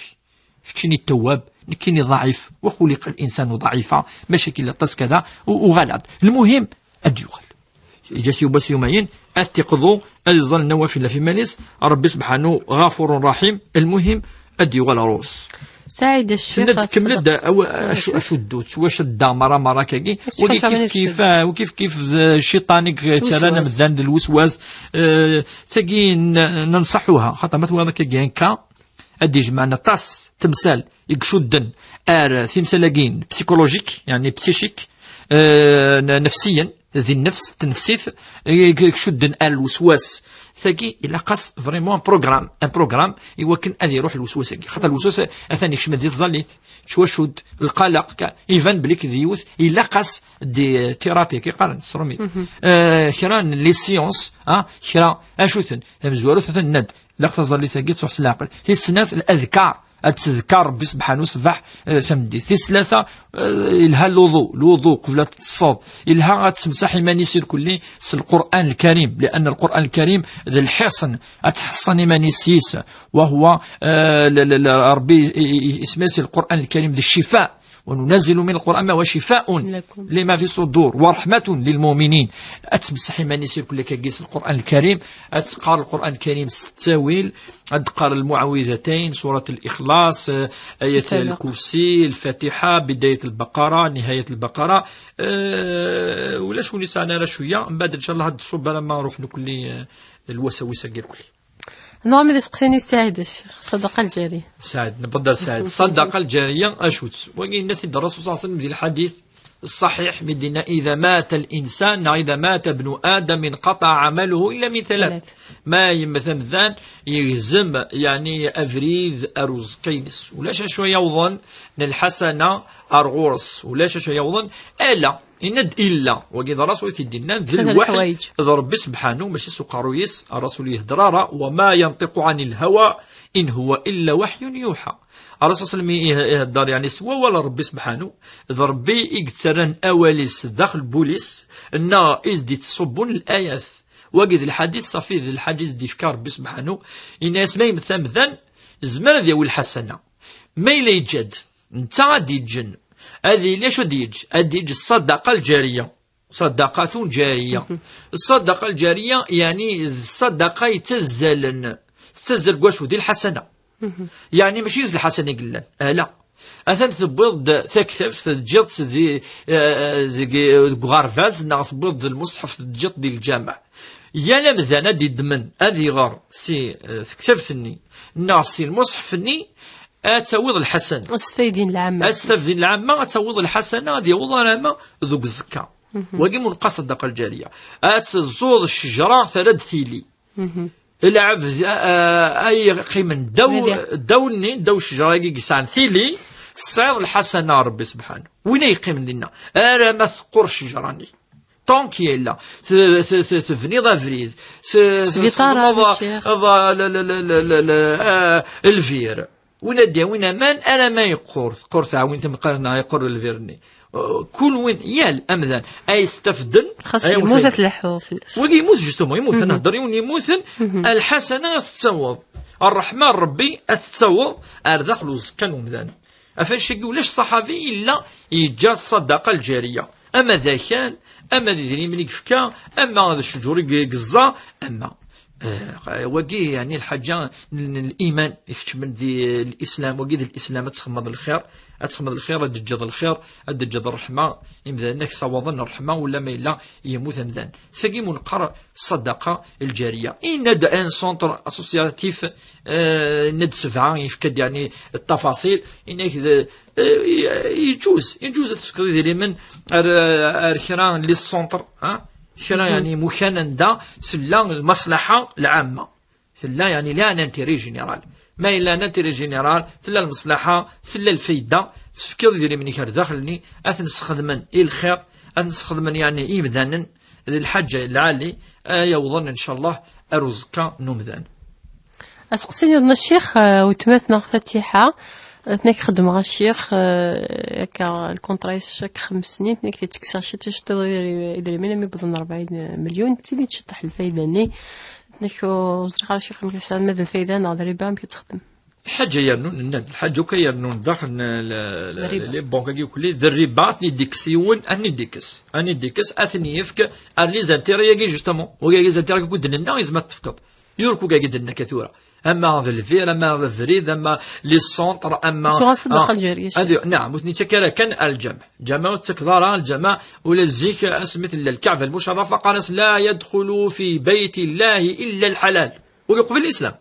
كشني التواب كيني ضعيف وخلق الانسان ضعيفا مشاكل طاس كذا وغلط المهم اديوغل جات يوباس يومين اتقضوا أجزل النوافل في مانيس ربي سبحانه غفور رحيم. المهم أدي ولا روس سعيد الشيخ كمل اشدوت واش مرة كاكي وكيف كيف الشيطانيك ترانا مزان الوسواس تاكي ننصحوها خاطر مثلا كاكي هكا ادي جمعنا طاس تمثال يقشدن تمثالاكين بسيكولوجيك يعني بسيشيك نفسيا ذي النفس تنفسيت يقشدن الوسواس ثقي إلا قص فريمون بروغرام يوكن أذي يروح الوسواس خاطر الوسواس أثاني كشمل دي الزليت شواشود القلق يفان بليك ديوث إلا قص دي تيرابي كي قارن سرميت خيران لي سيونس خيرا أشوثن مزوارو ثلاث ند لقطة زليت ثقي تصح العقل هي السنات الأذكار أتذكر ربي سبحانه سبح ثمدي في ثلاثة إلها الوضوء قبل الصوت إلها تمسح ما يصير كله القرآن الكريم لأن القرآن الكريم ذا الحصن أتحصن ما نسيس وهو ربي اسمه القرآن الكريم ذا الشفاء وننزل من القرآن ما هو شفاء لما في الصدور ورحمة للمؤمنين. أتمسحي ما نسير كل كيس القرآن الكريم أتقار القرآن الكريم ستاويل أتقار المعوذتين سورة الإخلاص آية الكرسي الفاتحة بداية البقرة نهاية البقرة ولا شو نسعنا شوية من بعد إن شاء الله هاد الصوب لما نروح نكل الوساوس غير كلي. نعم إذا سقسيني سعيد الشيخ الصدقة الجارية سعيد نبدل سعيد الصدقة الجارية أشوت وقيل نسي الرسول صلى الله عليه وسلم الحديث الصحيح بدنا إذا مات الإنسان إذا مات ابن آدم انقطع عمله إلا من ثلاث ما يمثل ذان يهزم يعني أفريذ أرز كينس ولا شو يوظن الحسنة أرغورس ولا شو يوظن ألا إند إلا وقيل الرسول تدينا ذي الوحي إذا ربي سبحانه ماشي سقارويس الرسول يهدرارا وما ينطق عن الهوى إن هو إلا وحي يوحى. الرسول صلى الله عليه وسلم يهدر يعني سوا ولا ربي سبحانه إذا ربي يقترن أواليس داخل بوليس إنا إزدي تصبون الآيات وقيد الحديث صافي ذي الحديث دي فكار ربي سبحانه إن اسمي مثلا زمان ذي الحسنة ما إلا يجد نتا دي جن هذه ليش ديج الصدقة الجارية صدقة جارية. الصدقة الجارية يعني الصدقة يتزل قواش دي الحسنة يعني ماشي الحسنة قلنا لا أثن ثبض تكثف تجط ذي غارفاز نغثبض المصحف تجط دي الجامع يا لمذانا دي الدمن هذه غار سي تكثفتني ناصي المصحفني أتوض الحسن أستفيدين العامة أستفيدين العامة أتوض الحسنة هذه والله ما ذوق الزكاة وقيموا نقص الصدقة الجارية أتزوض الشجرة ثلاث ثيلي العب أي قيمة دو الشجرة يسعن ثيلي صير الحسنة ربي سبحانه وين يقيم دينا أرى ما ثقور الشجراني طونكي لا تفني ضافريد سبيطار الشيخ الفير وين مان أنا ما يقور ثاوين تمقرنا يقر الفيرني كل وين يال أمذان أي استفدن خاص يموت تلحو وقي يموت جستو يموت أنا هدريون يموت الحسنة تتصوض الرحمن ربي تتصوض أردخلو كانوا مذان أفاش يقولش صحابي إلا يجا الصدقة الجارية أما ذا كان أما ذي من يفكا أما هذا الشجور قزا أما وقي يعني الحاجة الإيمان يكتمل دي الإسلام وقي الإسلام تخمض الخير أدجد الخير أدجد الرحمة إمذا أنك صوضن الرحمة ولا ما إلا يموت أمذان ثقي منقر صدقة الجارية إن ند أن سونتر أسوسياتيف ند سبعة يفكد يعني التفاصيل إنك يجوز تسكري دي من الخيران للسونتر شنا يعني مكان دا سلا المصلحة العامة سلا يعني لا ننتري جينيرال ما إلا ننتري جينيرال سلا المصلحة سلا الفايدة تفكر ديالي مني كار داخلني أتنستخدمن الخير أتنستخدمن يعني إمذانا الحاجة العالي يوظن إن شاء الله أرزقا نمذان أسقسيني الشيخ وتماتنا فتيحة تنك خدم مع الشيخ كا الكونترايس شاك 5 سنين تنك تكساشي تشتغل إدري من بظن 40 مليون تيلي تشطح الفايدة ني تنك وزرق على الشيخ مكسان ماذا الفايدة ناظري بام كتخدم حاجه يرنون الحاجه كيرنون داخل لي بونك كي الربا نديكسيون اني ديكس اثني يفك لي زانتيري كي جوستومون وكاي زانتيري كود لنا لازم تفقد يوركو كاي دنا كثوره اما الفير اما الفريد اما لي سونتر اما صدق الجاريه نعم وتنتكر كان جماعه تكرار الجماعه ولا الزيك مثل الكعبه المشرفه قالت لا يدخل في بيت الله الا الحلال ويقبل الاسلام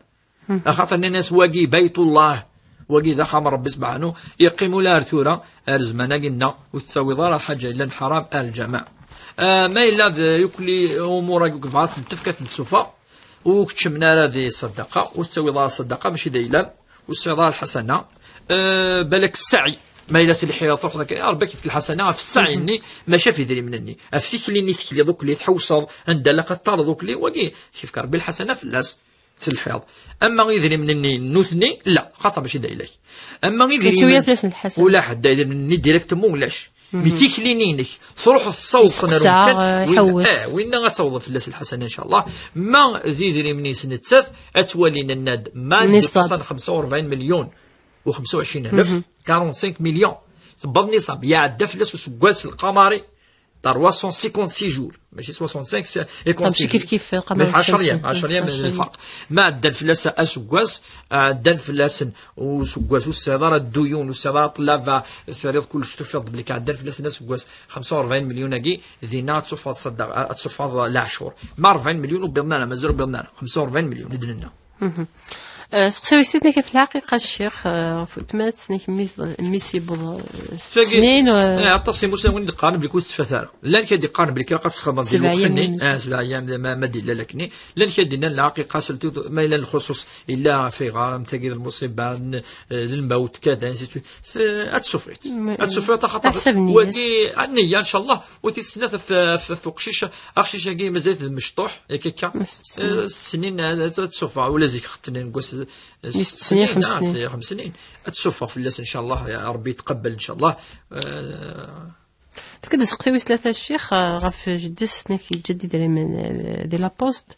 خاطر الناس واقي بيت الله واقي ذا خامر ربي سبحانه يقيموا لها رثوره ارزمنا قلنا وتسوي ضرر حاجه الا الحرام الجماعه ما الا يكلي امور كفات متفكت متسوفه وكتشمنا هذه صدقه وتسوي ضرر صدقه ماشي دايلا والصدقه الحسنه بالك السعي ما الا الحياط وحدك ربك في الحسنه في السعي اني ما شاف يدري منني افتكلي ني تكلي دوك اللي تحوصل عند لقى طار دوك اللي واقي كيف ربي الحسنه في الناس في الحياض اما غيدري منني نوثني لا خاطر ماشي دايلاك اما غيدري ولا حد يدير مني ديريكتومون ولاش ميتيكلينينك تروح تصوت وين غتصوت في الناس الحسنه ان شاء الله ما يدري مني سنتات اتولينا الناد ما نصاب 45 مليون و25 الف 45 مليون تبض نصاب يعدى فلوس وسكواس القمري 356 جور ماشي 65 ماشي كيف قمر 10 ايام الفرق ما عدا الفلاس اسكواس عدا الفلاس وسكواس والصداره الديون والصداره طلاب الثريض كلش تفرض بليك عدا الفلاس الناس سكواس 45 مليون كي دينا تصفى تصدق تصفى العشور ما 40 مليون وبيضنا مازال بيضنا 45 مليون ندلنا سقساوي سيدنا كيف الحقيقة الشيخ فوتمات سنيك ميسي بض سنين عطاسي موسى وين قارن بلي كنت تفثار لان كيدي قارن بلي كرا تسخب ديال وقتني 7 ايام ما دير لكني لان كيدينا الحقيقة سلتو ما الى الخصوص الا في غرام تاكيد المصيبة للموت كذا اتسفريت خاطر ودي النية ان شاء الله وتي فوق شيشه اخشيشه كي مازال مشطوح هكاك السنين تسوفا ولا زيك ختني نقول 6 سنين 5 سنين التصفى في الناس ان شاء الله يا ربي يتقبل ان شاء الله تقدر تسقسي ثلاثه الشيخ غاف جدسنا كيجدد من دي لابوست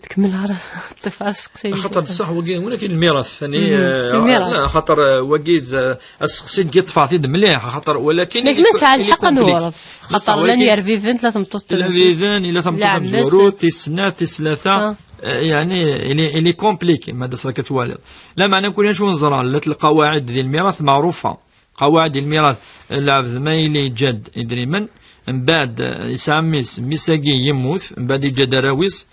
تكملها الطفل سقسي خاطر بصح ولكن الميراث ثاني خاطر وقيد السقسين كي طفاتي مليح خاطر ولكن ما ساعه الحق نورث خاطر لن يرفيفن ثلاثه مطوط الفيزان الا تمطوط زورو تسنا تسلاثه يعني اللي كومبليكي ما داس كتوالد لا معنى كلنا شو نزرع القواعد ديال الميراث معروفه قواعد الميراث العبد ما يلي جد يدري من بعد يسعى ميساكي يموت من بعد يجد راويس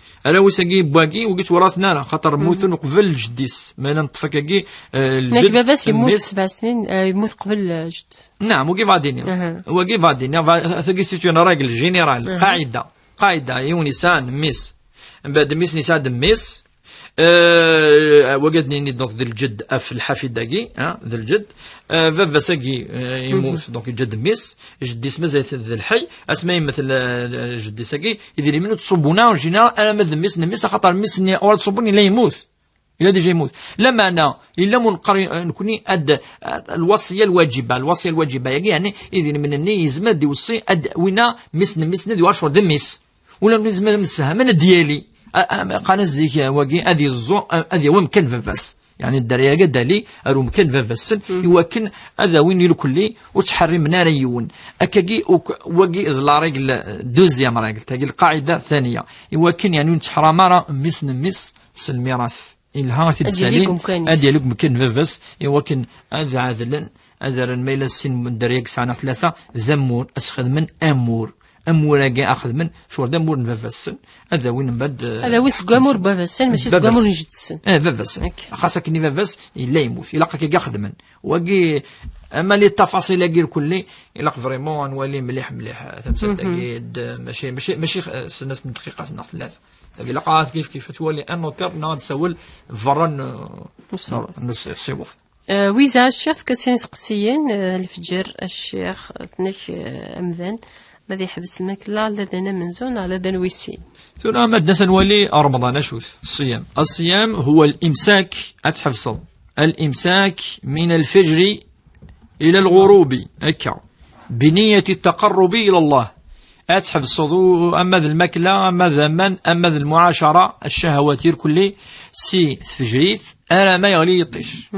بواكي وقيت ورثنا خاطر موتن قبل جديس ما نطفك كي الجد باباس يموت 7 سنين يموت قبل جد نعم وكيف غادي ثقي سيتيون راجل جينيرال قاعده يونسان ميس من بعد ميس نساد ميس وجدني دونك ذا الجد في الحفيد داكي ذا الجد فافا ساكي يموت دونك الجد ميس جدي اسمه زيت ذا الحي اسمه مثل جدي ساكي يدير منو تصبونا اون انا ما ميس خاطر ميس اول تصبوني لا يموت الا ديجا يموت لما انا الا منقر نكوني الوصيه الواجبه يعني يدير منني يزمد يوصي وينا ميسنا دي 10 دميس ولا نزمد نتفهم ديالي قناه زيك واقي ادي ومكن فاس يعني الدريه قد لي ارو مكن فاس يوكن هذا وين يلكلي وتحرم من ريون اكاكي واقي لا رجل دوزيام رجل تاقي القاعده الثانيه يوكن يعني نتحرم مس الميراث الها تتسالين ادي لك مكن فاس يوكن هذا عذلن هذا ميل السن من دريك سنه 3 ذمور اسخذ من امور كاع اخذ من شو دامور نفاسن هذا وين من بعد هذا وين سكامور بافاسن ماشي سكامور نجدسن فافاسن خاصك ني فافاس الا يموت الا كاع خدمن واقي اما لي التفاصيل كاع كلي الا فريمون نولي مليح تمثل تاكيد ماشي سنات من دقيقه سنه 3 الا قالت كيف تولي ان نوتير ناض سول فرن نص سيوف ويزا الشيخ كتسني سقسيين الفجر الشيخ ثنيك امذان ماذا يحبس الماكلة لدينا منزون على دنويسين ثم مادة سنولي رمضان أشوث الصيام هو الإمساك أتحفظ الإمساك من الفجر إلى الغروب أكا بنية التقرب إلى الله أتحفظوا أما ذا الماكلة أما ذا من أما ذا المعاشرة الشهوات كلي سي تفجريت أنا ما يغلي يطيش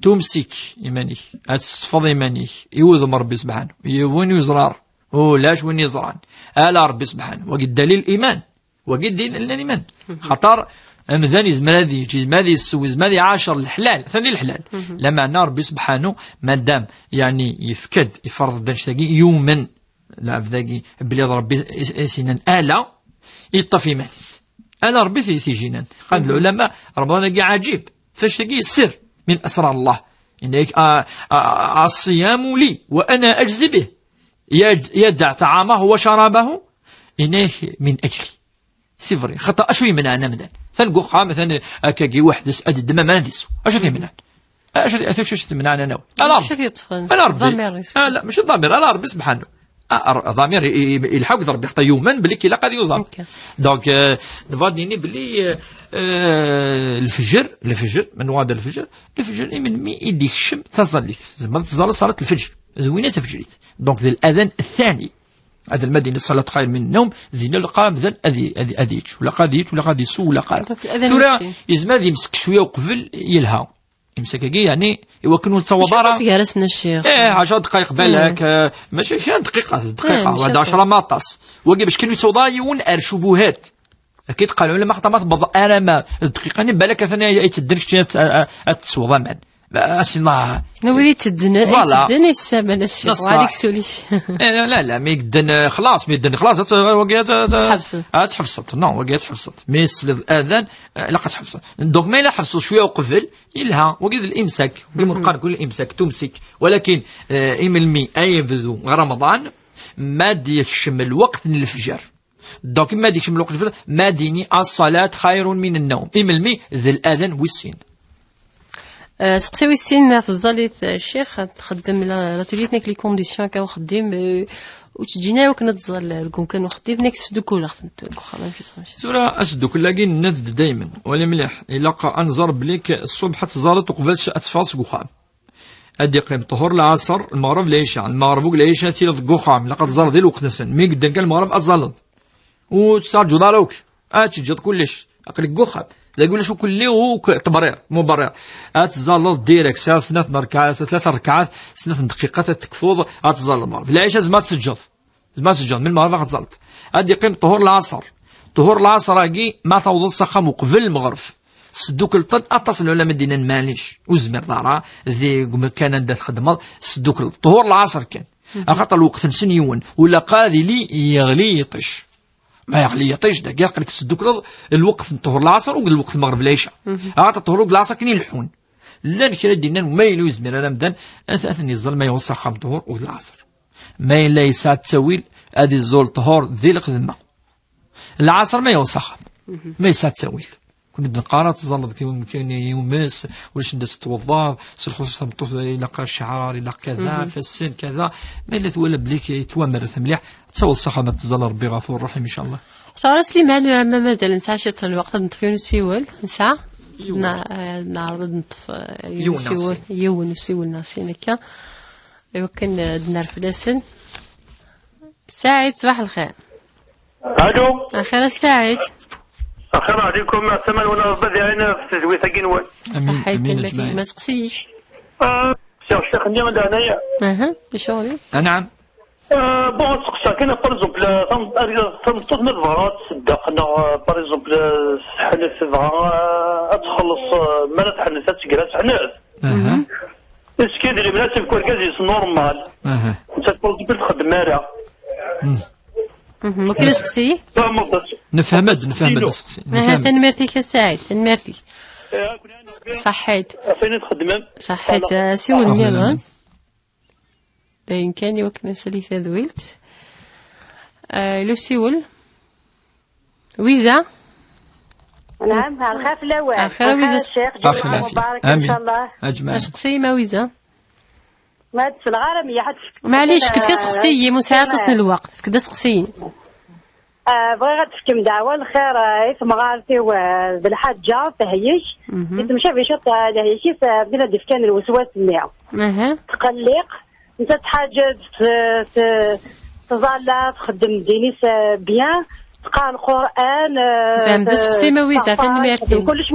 تمسك إيمانيك أتستفض إيمانيك يوذم ربي سبحانه وين يزرار ولاش وين يزران ألا ربي سبحانه وقد دليل الإيمان وقد دليل الإيمان خطر أمذاني زمرادي زمادي السوي زمادي عاشر الحلال ثاني الحلال لما أن ربي سبحانه ما دام يعني يفكد يفرض دانشتاقي يوما لا فذاقي بلي ربي سنان آلا يطفي مانس أنا ربي تيجينا قال العلماء ربنا عجيب فاش تقي سر من أسرار الله إنك الصيام لي وأنا أجزي به يدع طعامه وشرابه إنه من أجلي سيفري خطأ أشوي من أنا مدان ثلقوا خام مثلا أكاكي واحد أد الدم ما نديسو أشو تيمنع أشو تيمنع أنا ناوي أنا ربي لا مش الضمير أنا ربي سبحانه ضمير يلحق ضرب يحطى يوما بلي كي لا قد يوزن دونك نفاديني بلي الفجر من وعد الفجر من مي يديك الشم تظلت زعما صلاة الفجر وين تفجريت دونك الأذان الثاني هذا المدينة صلاة خير من النوم ذينا القام ذن أذيتش ولا قاديت ولا قادي سو ولا قال ثورة يزماد يمسك شوية وقبل يلها يمسك يعني يوكنوا التصوبارة جالسنا الشيخ 10 دقائق بالك ماشي كان دقيقة ولا 10 ماطاس وقي باش كانوا يتوضايون شبهات أكيد قالوا لما خطمات بضا أنا ما دقيقة بالك ثانية يتدرك شيء التصوبة من بس الله نوري تدنا السبب الشيخ وهذيك سوليش لا مي يدن خلاص وقيت تحفظت نو وقيت حفظت مي الأذان لا قد حفظت دونك ما إلا حفظوا شوية وقفل يلها وقيت الإمساك بالمرقان كل الإمساك تمسك ولكن إملمي أي بدو رمضان ما ديكشم الوقت من الفجر دونك ما ديكشم الوقت الفجر ما ديني الصلاة خير من النوم إملمي ذي الأذان والسين سقسيوي السين في الزاليت الشيخ تخدم لاتوليتنيك لي كونديسيون كاو خديم وتجينا وكنا تزال لكم كانوا خديم نيك سدوكو لا خدمت سورة اسدوك لاقي الند دائما ولا مليح الا انظر بليك الصبح تزالت وقبلت اتفاص قخام ادي قيم طهور العصر المغرب العشاء المغرب والعشاء تيل قخام لقد زار ديال الوقت نسن مي قدام كان المغرب اتزالت وتصار جدالوك تجد كلش اقلك قخام لا يقول شو كل هو تبرير مبرر اتزال ديريك ساعه 2 ركعات 3 ركعات 2 دقيقات تكفوض اتزال المغرب العشاء زعما تسجل من المغرب غتزلط ادي قيم طهور العصر راكي ما توضل سخم قبل المغرب سدوك الطن اتصل على مدينه ماليش وزمير دارا ذي كان دات خدمه سدوك طهور العصر كان خاطر الوقت نسنيون ولا قاضي لي يغلي يطيش ما يغلي يطيش دا كاع قالك تسدوك الوقت طهور العصر والوقت المغرب العشاء عاد طهور العصر كاين يلحون لا كرا دينا ما يلو يزمير انا مدان اثني الظل ما يوصل خام طهور والعصر ما يلا يساعد تسويل ادي الزول طهور ذي الخدمه العصر ما يوسخ ما يساعد تسويل كنا نقارا تظل كاين يومس واش ندس توضا الخصوص مطوف الى الشعار الى كذا في السن كذا ما الا ولا بليك يتوامر مليح توسخ ما تظل ربي غفور رحيم ان شاء الله صار سليمان ما مازال نسى شي الوقت نطفيو نسيول نسى نعرض نطف يون ناسين هكا يمكن دنا فلاسن سعيد صباح الخير الو اخيرا سعيد السلام عليكم السلام وانا بدينا في تزويته كنوال حياتي المتي ما سقسيش الشيخ ندير هنايا بشغلي نعم بون تسقسا كاين باريزومبل تنطط من الظهرات صدقنا باريزومبل حنت تخلص ما تحنت تجرا تحنت اسكيدري مناسب كوركازيس نورمال انت تقول تخدم مارا ما كاين سقسي نفهم سقسي تنمرتيك سعيد تنمرتي صحيت فين تخدم صحيت سيول ميران كان يوكنا سليثة ذويلت لو سيول ويزا نعم الخاف الاول اخر ويزا الشيخ مبارك ان شاء الله اجمع سقسي ما ويزا ما في الغرام يا حد معليش كنت كتسقسي مساعد تصل الوقت كنت تسقسي بغي غتحكم دعوة الخير اسم غارتي بالحاجة فهيش تمشي في شط هيشي فبدينا دفكان الوسواس نيا تقلق انت تحاجة تظل تخدم دينيس بيان تقرا القران فهم دس قسيمه ويزا ثاني ميرتين كلش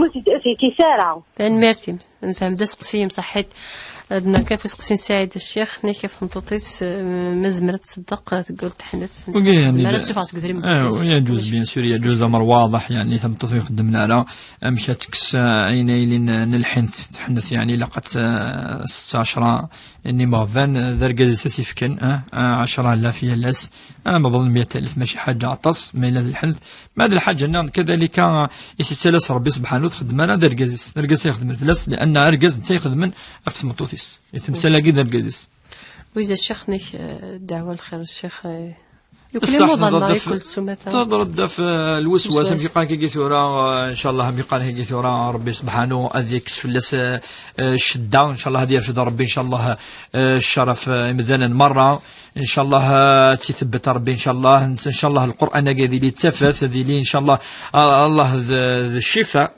تيسارع ثاني ميرتين نفهم دس قسيم صحيت عندنا كيف قسين سعيد الشيخ ني كيف نطيس مزمرة تصدق تقول تحنث يعني لا تفاص قدري يجوز بيان سور يجوز امر واضح يعني ثم تطيق خدمنا على مشاتكس عيني لين نلحنث تحنث يعني لقت 16 اني مافان درجه اساسي فكن 10,000 يالاس انا ما بظن 100,000 ماشي حاجه عطس ما الى الحنث ما هذا الحاجه كذلك يسلس ربي سبحانه تخدم انا درجه يخدم الفلاس لان ارجز تيخدم في مطوثيس يتمثل كذا الجزيس وإذا الشيخ نيك دعوة الخير الشيخ يكون مظلة يكون سمثة تضرد في الوسواس بيقال كي ثورة إن شاء الله بيقال كي ثورة ربي سبحانه أذيك فلس الشدة إن شاء الله هذه يرشد ربي إن شاء الله الشرف مذانا مرة إن شاء الله تثبت ربي إن شاء الله إن شاء الله القرآن هذه اللي تسفت هذه اللي إن شاء الله الله الشفاء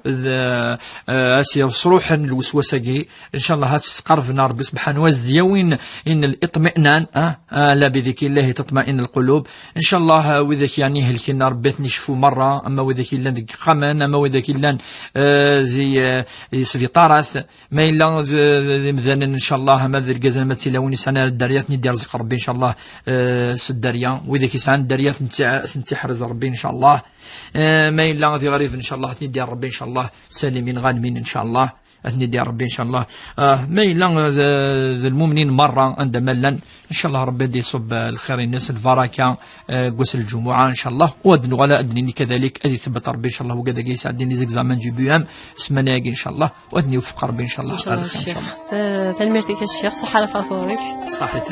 أسير صروحا الوسوسة إن شاء الله هتسقرفنا ربي سبحانه وزديوين إن الإطمئنان لا بذكر الله تطمئن القلوب إن شاء الله وذاك يعني هلكنا ربي نشفوا مرة أما وذاك إلا قمن أما وذاك إلا زي سفيطارات ما إلا مثلا إن شاء الله ماذا الجزء ما تلاوني سنة الدريات ندير رزق ربي إن شاء الله الدريا وإذا كيسان الدريات نتحرز ربي إن شاء الله ما إلا غادي غريب إن شاء الله ندير ربي إن شاء الله سالمين غانمين إن شاء الله أثني ديال ربي إن شاء الله ما إلا المؤمنين مرة عندما لن إن شاء الله ربي يدي يصب الخير الناس البركة غسل الجمعة إن شاء الله وأدن ولا أدنيني كذلك أدي ثبت ربي إن شاء الله وكذا يساعدني زيكزامان جي بيام اسمنا إن شاء الله وأدني وفق ربي إن شاء الله. إن شاء الله الشيخ تنميرتك الشيخ صحة لفافورك صحيح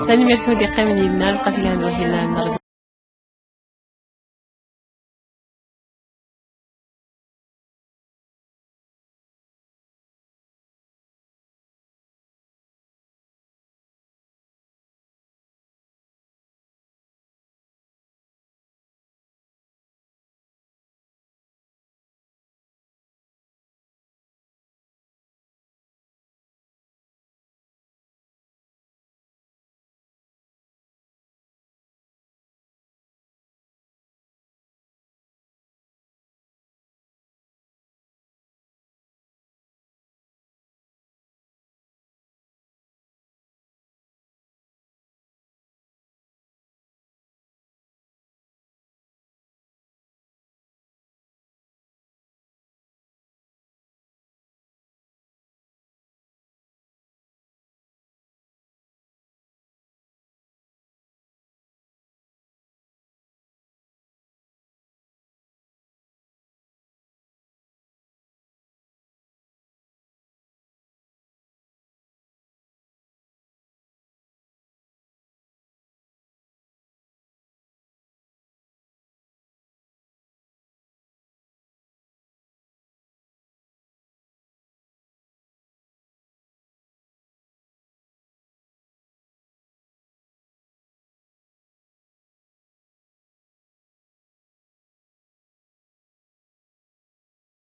تنميرتك ودي قيمني لنا القتل عند وهلا